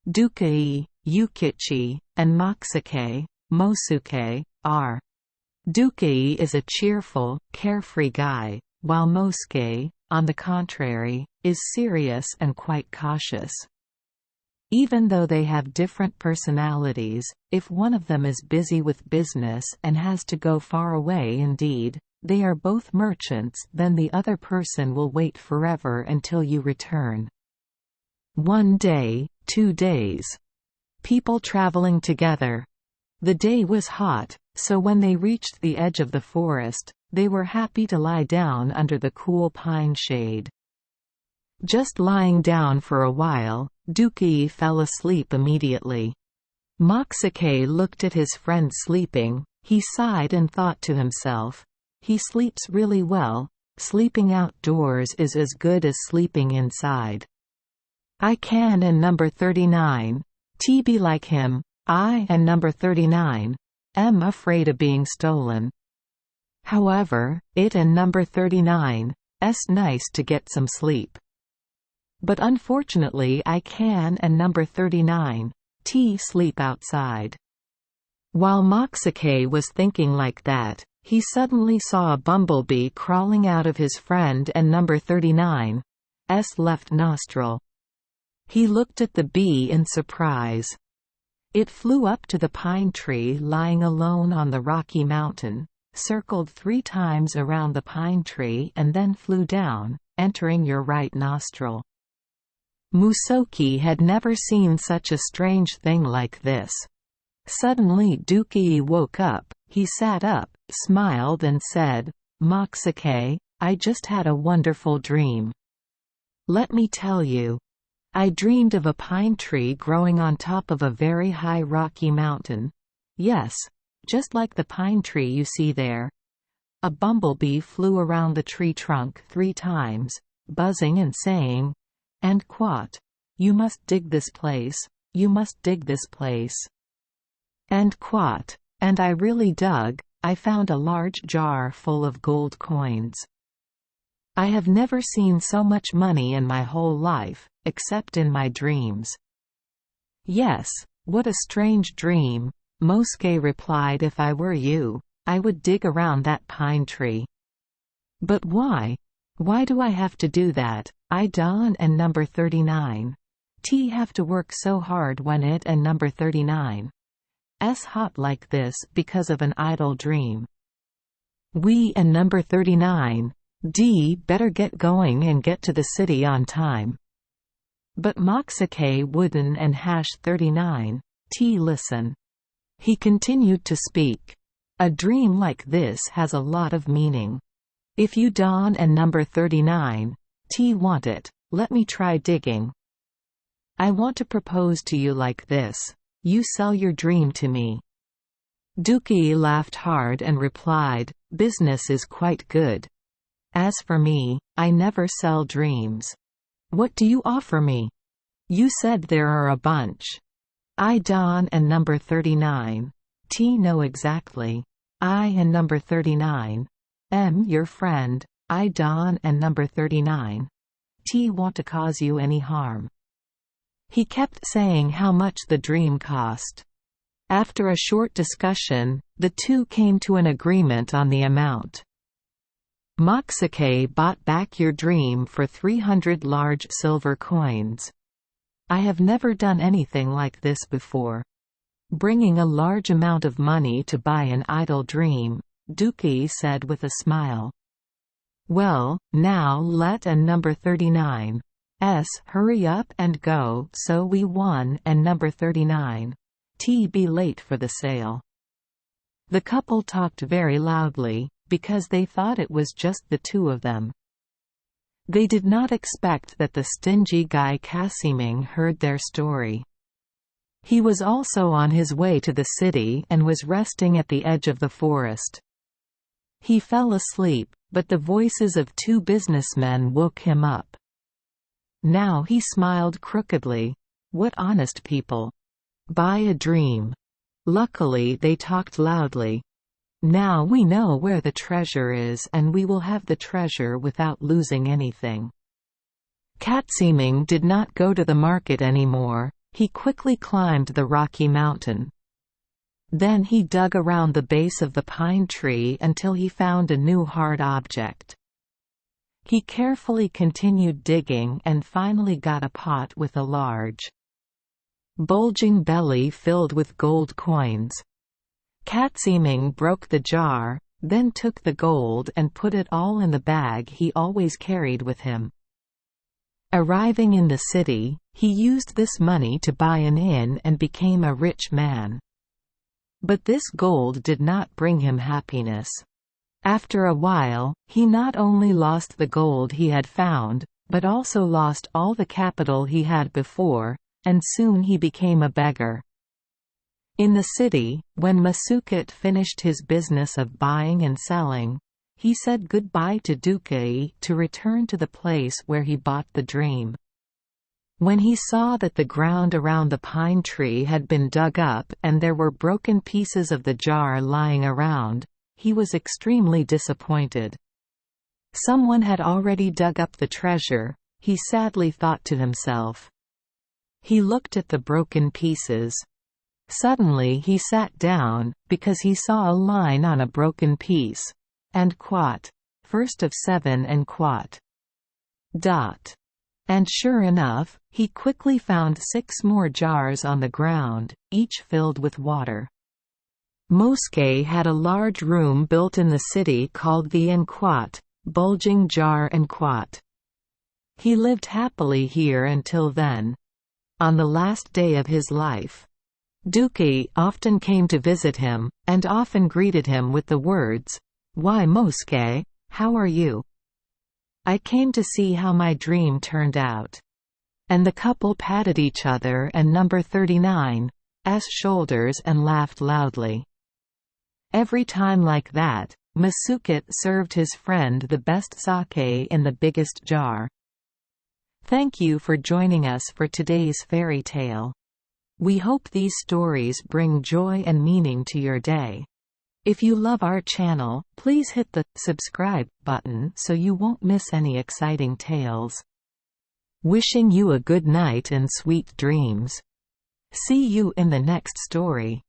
Dukai, Yukichi, and Mosuke, are. Dukai is a cheerful, carefree guy, while Mosuke, on the contrary, is serious and quite cautious. Even though they have different personalities, if one of them is busy with business and has to go far away indeed, they are both merchants, then the other person will wait forever until you return. 1 day, 2 days. People traveling together. The day was hot, so when they reached the edge of the forest, they were happy to lie down under the cool pine shade. Just lying down for a while, Dukai fell asleep immediately. Mosuke looked at his friend sleeping, he sighed and thought to himself, "He sleeps really well, sleeping outdoors is as good as sleeping inside. I can and number 39, be like him, I and number 39, am afraid of being stolen. However, it and number 39, nice to get some sleep. But unfortunately I can and number 39, sleep outside." While Mosuke was thinking like that, he suddenly saw a bumblebee crawling out of his friend and number 39's left nostril. He looked at the bee in surprise. It flew up to the pine tree lying alone on the rocky mountain, circled 3 times around the pine tree and then flew down, entering your right nostril. Musoki had never seen such a strange thing like this. Suddenly Dukai woke up, he sat up, smiled and said, "Mosuke, I just had a wonderful dream. Let me tell you. I dreamed of a pine tree growing on top of a very high rocky mountain. Yes, just like the pine tree you see there. A bumblebee flew around the tree trunk 3 times, buzzing and saying, 'And quat, you must dig this place, you must dig this place.' And quat, and I really dug, I found a large jar full of gold coins. I have never seen so much money in my whole life, except in my dreams." "Yes, what a strange dream," Mosuke replied. "If I were you, I would dig around that pine tree." "But why? Why do I have to do that? I Don and number 39 have to work so hard when it and number 39's hot like this because of an idle dream. We and number 39 better get going and get to the city on time." But Mosuke wouldn't and #39 listen. He continued to speak. "A dream like this has a lot of meaning. If you Don and number 39 want it, let me try digging. I want to propose to you like this. You sell your dream to me." Dukai laughed hard and replied, "Business is quite good. As for me, I never sell dreams. What do you offer me? You said there are a bunch. I Don and number 39 know exactly. I and number 39 your friend. I Don and number 39 want to cause you any harm." He kept saying how much the dream cost. After a short discussion, the 2 came to an agreement on the amount. Mosuke bought back your dream for 300 large silver coins. "I have never done anything like this before." Bringing a large amount of money to buy an idle dream, Dukai said with a smile. "Well, now let and number 39's hurry up and go so we won and number 39 be late for the sale." The couple talked very loudly, because they thought it was just the 2 of them. They did not expect that the stingy guy Casiming heard their story. He was also on his way to the city and was resting at the edge of the forest. He fell asleep, but the voices of 2 businessmen woke him up. Now he smiled crookedly. What honest people! Buy a dream. Luckily they talked loudly. Now we know where the treasure is and we will have the treasure without losing anything. Casiming did not go to the market anymore, He quickly climbed the rocky mountain. Then he dug around the base of the pine tree until he found a new hard object. He carefully continued digging and finally got a pot with a large, bulging belly filled with gold coins. Catseeming broke the jar, then took the gold and put it all in the bag he always carried with him. Arriving in the city, he used this money to buy an inn and became a rich man. But this gold did not bring him happiness. After a while, he not only lost the gold he had found, but also lost all the capital he had before, and soon he became a beggar. In the city, when Masukit finished his business of buying and selling, he said goodbye to Dukai to return to the place where he bought the dream. When he saw that the ground around the pine tree had been dug up and there were broken pieces of the jar lying around, he was extremely disappointed. Someone had already dug up the treasure, he sadly thought to himself. He looked at the broken pieces. Suddenly he sat down, because he saw a line on a broken piece. And quat. First of 7 and quat. Dot. And sure enough, he quickly found 6 more jars on the ground, each filled with water. Mosuke had a large room built in the city called the Nquat, bulging jar Nquat. He lived happily here until then. On the last day of his life, Dukai often came to visit him, and often greeted him with the words, "Why Mosuke, how are you? I came to see how my dream turned out." And the couple patted each other and number 39's shoulders and laughed loudly. Every time like that, Masukit served his friend the best sake in the biggest jar. Thank you for joining us for today's fairy tale. We hope these stories bring joy and meaning to your day. If you love our channel, please hit the subscribe button so you won't miss any exciting tales. Wishing you a good night and sweet dreams. See you in the next story.